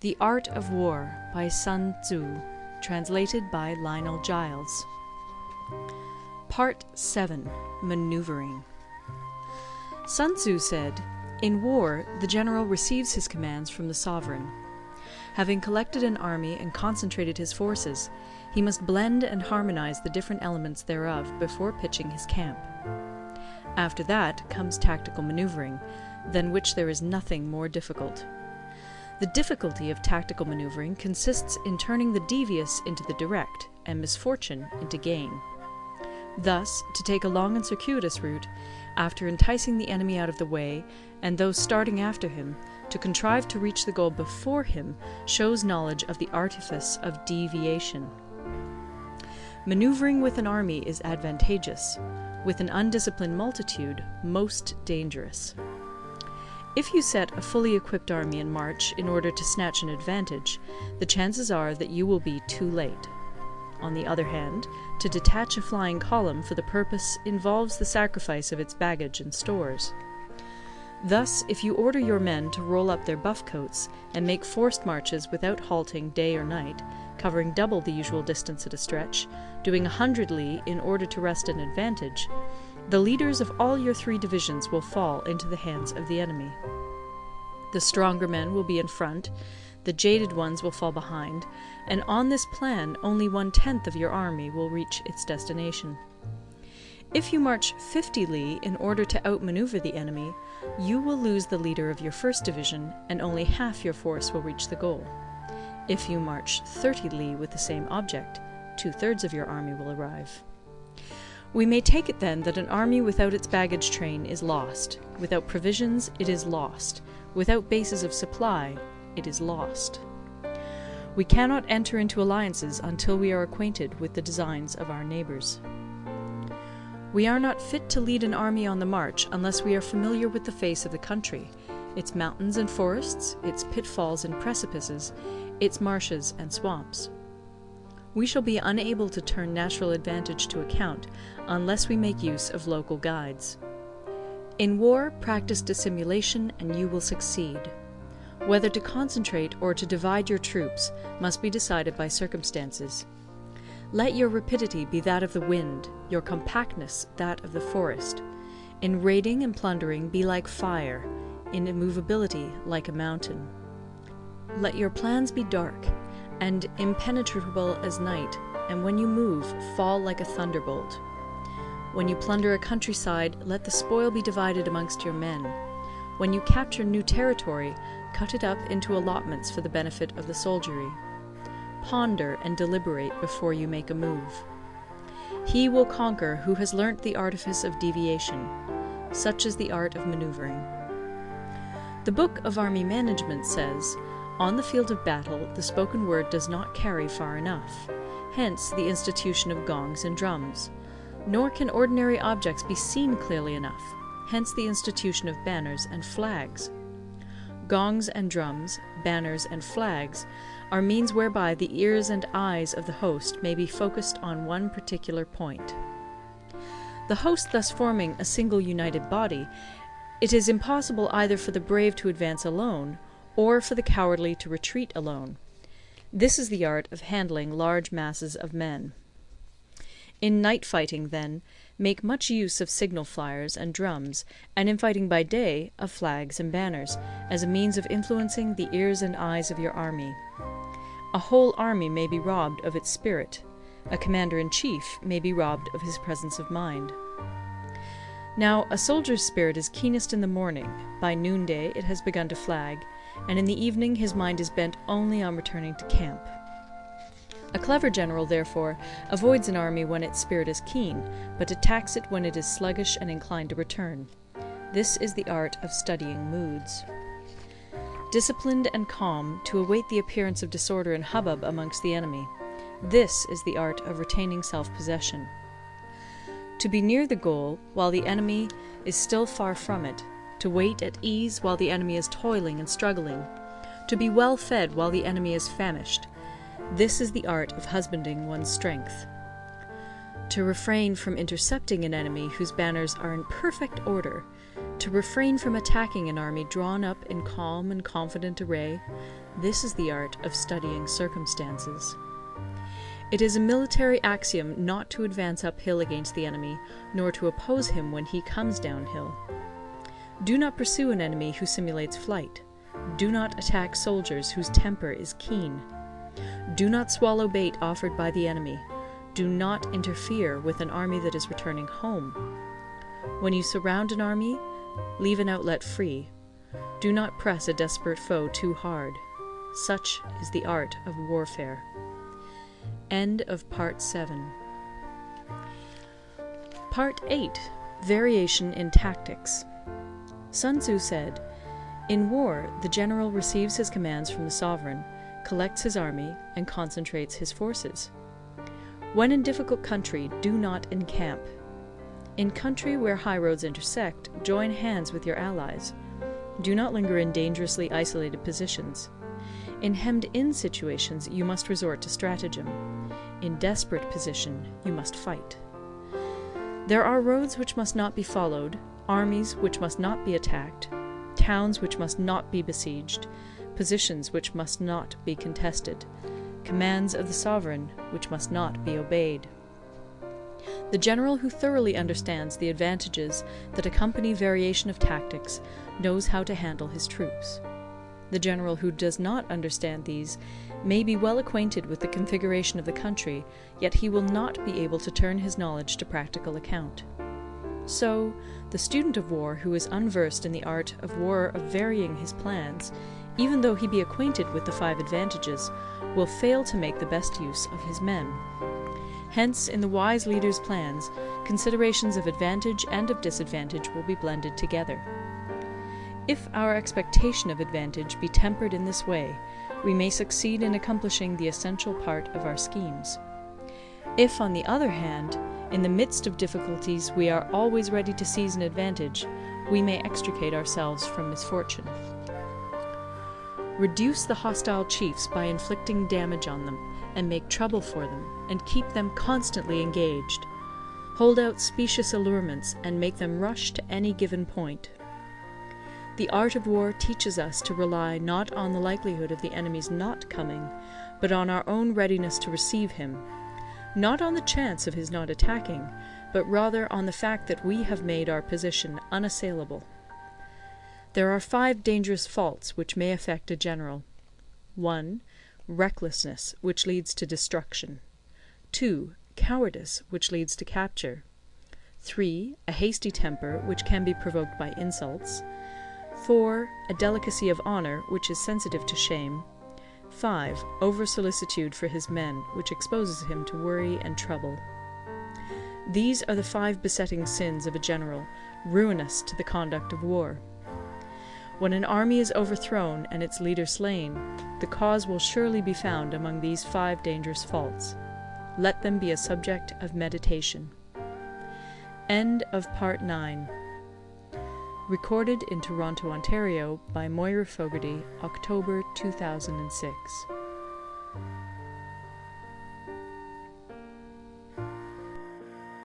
The Art of War by Sun Tzu, translated by Lionel Giles. Part 7. Maneuvering. Sun Tzu said, "In war, the general receives his commands from the sovereign. Having collected an army and concentrated his forces, he must blend and harmonize the different elements thereof before pitching his camp. After that comes tactical maneuvering, than which there is nothing more difficult. The difficulty of tactical maneuvering consists in turning the devious into the direct, and misfortune into gain. Thus, to take a long and circuitous route, after enticing the enemy out of the way, and those starting after him, to contrive to reach the goal before him, shows knowledge of the artifice of deviation. Maneuvering with an army is advantageous, with an undisciplined multitude most dangerous. If you set a fully equipped army in march in order to snatch an advantage, the chances are that you will be too late. On the other hand, to detach a flying column for the purpose involves the sacrifice of its baggage and stores. Thus, if you order your men to roll up their buff coats and make forced marches without halting day or night, covering double the usual distance at a stretch, doing 100 li in order to wrest an advantage, the leaders of all your 3 divisions will fall into the hands of the enemy. The stronger men will be in front, the jaded ones will fall behind, and on this plan only 1/10 of your army will reach its destination. If you march 50 li in order to outmaneuver the enemy, you will lose the leader of your 1st division, and only half your force will reach the goal. If you march 30 li with the same object, 2/3 of your army will arrive. We may take it then that an army without its baggage train is lost. Without provisions, it is lost. Without bases of supply, it is lost. We cannot enter into alliances until we are acquainted with the designs of our neighbours. We are not fit to lead an army on the march unless we are familiar with the face of the country, its mountains and forests, its pitfalls and precipices, its marshes and swamps. We shall be unable to turn natural advantage to account unless we make use of local guides. In war, practice dissimulation and you will succeed. Whether to concentrate or to divide your troops must be decided by circumstances. Let your rapidity be that of the wind, your compactness that of the forest. In raiding and plundering be like fire, in immovability like a mountain. Let your plans be dark, and impenetrable as night, and when you move, fall like a thunderbolt. When you plunder a countryside, let the spoil be divided amongst your men. When you capture new territory, cut it up into allotments for the benefit of the soldiery. Ponder and deliberate before you make a move. He will conquer who has learnt the artifice of deviation. Such is the art of maneuvering. The Book of Army Management says, "On the field of battle, the spoken word does not carry far enough. Hence the institution of gongs and drums. Nor can ordinary objects be seen clearly enough. Hence the institution of banners and flags. Gongs and drums, banners and flags are means whereby the ears and eyes of the host may be focused on one particular point. The host thus forming a single united body, it is impossible either for the brave to advance alone, or for the cowardly to retreat alone. This is the art of handling large masses of men. In night fighting, then, make much use of signal flyers and drums, and in fighting by day, of flags and banners, as a means of influencing the ears and eyes of your army. A whole army may be robbed of its spirit. A commander-in-chief may be robbed of his presence of mind. Now, a soldier's spirit is keenest in the morning. By noonday it has begun to flag, and in the evening his mind is bent only on returning to camp. A clever general, therefore, avoids an army when its spirit is keen, but attacks it when it is sluggish and inclined to return. This is the art of studying moods. Disciplined and calm, to await the appearance of disorder and hubbub amongst the enemy. This is the art of retaining self-possession. To be near the goal while the enemy is still far from it, to wait at ease while the enemy is toiling and struggling, to be well fed while the enemy is famished. This is the art of husbanding one's strength. To refrain from intercepting an enemy whose banners are in perfect order, To refrain from attacking an army drawn up in calm and confident array, this is the art of studying circumstances. It is a military axiom not to advance uphill against the enemy, nor to oppose him when he comes downhill. Do not pursue an enemy who simulates flight. Do not attack soldiers whose temper is keen. Do not swallow bait offered by the enemy. Do not interfere with an army that is returning home. When you surround an army, leave an outlet free. Do not press a desperate foe too hard. Such is the art of warfare. End of Part 7. Part 8. Variation in Tactics. Sun Tzu said, "In war, the general receives his commands from the sovereign, collects his army, and concentrates his forces. When in difficult country, do not encamp. In country where high roads intersect, join hands with your allies. Do not linger in dangerously isolated positions. In hemmed-in situations, you must resort to stratagem. In desperate position, you must fight. There are roads which must not be followed, armies which must not be attacked, towns which must not be besieged, positions which must not be contested, commands of the sovereign which must not be obeyed." The general who thoroughly understands the advantages that accompany variation of tactics knows how to handle his troops. The general who does not understand these may be well acquainted with the configuration of the country, yet he will not be able to turn his knowledge to practical account. So, the student of war who is unversed in the art of war of varying his plans, even though he be acquainted with the 5 advantages, will fail to make the best use of his men. Hence, in the wise leader's plans, considerations of advantage and of disadvantage will be blended together. If our expectation of advantage be tempered in this way, we may succeed in accomplishing the essential part of our schemes. If, on the other hand, in the midst of difficulties we are always ready to seize an advantage, we may extricate ourselves from misfortune. Reduce the hostile chiefs by inflicting damage on them, and make trouble for them, and keep them constantly engaged. Hold out specious allurements, and make them rush to any given point. The art of war teaches us to rely not on the likelihood of the enemy's not coming, but on our own readiness to receive him, not on the chance of his not attacking, but rather on the fact that we have made our position unassailable. There are 5 dangerous faults which may affect a general. 1. Recklessness, which leads to destruction. 2. Cowardice, which leads to capture. 3. A hasty temper, which can be provoked by insults. 4. A delicacy of honour, which is sensitive to shame. 5. Over-solicitude for his men, which exposes him to worry and trouble. These are the 5 besetting sins of a general, ruinous to the conduct of war. When an army is overthrown and its leader slain, the cause will surely be found among these 5 dangerous faults. Let them be a subject of meditation. End of Part 9. Recorded in Toronto, Ontario by Moira Fogarty, October 2006.